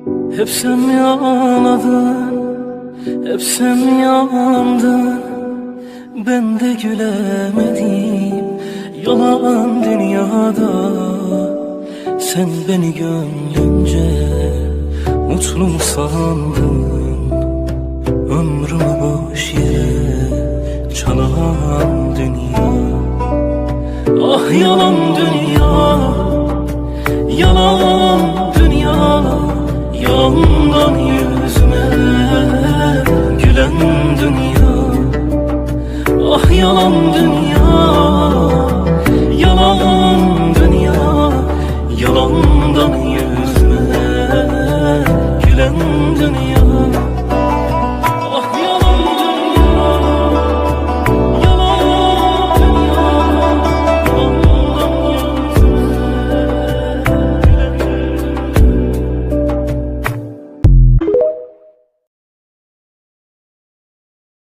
Hep sen mi ağladın, hep sen mi yandın? Ben de gülemedim yalan dünyada. Sen beni gönlünce mutlu mu sandın? Ömrümü boş yere çalan dünya. Ah yalan dünya, yalan dünya. Yandan yüzüme gülen dünya. Ah yalan dünya.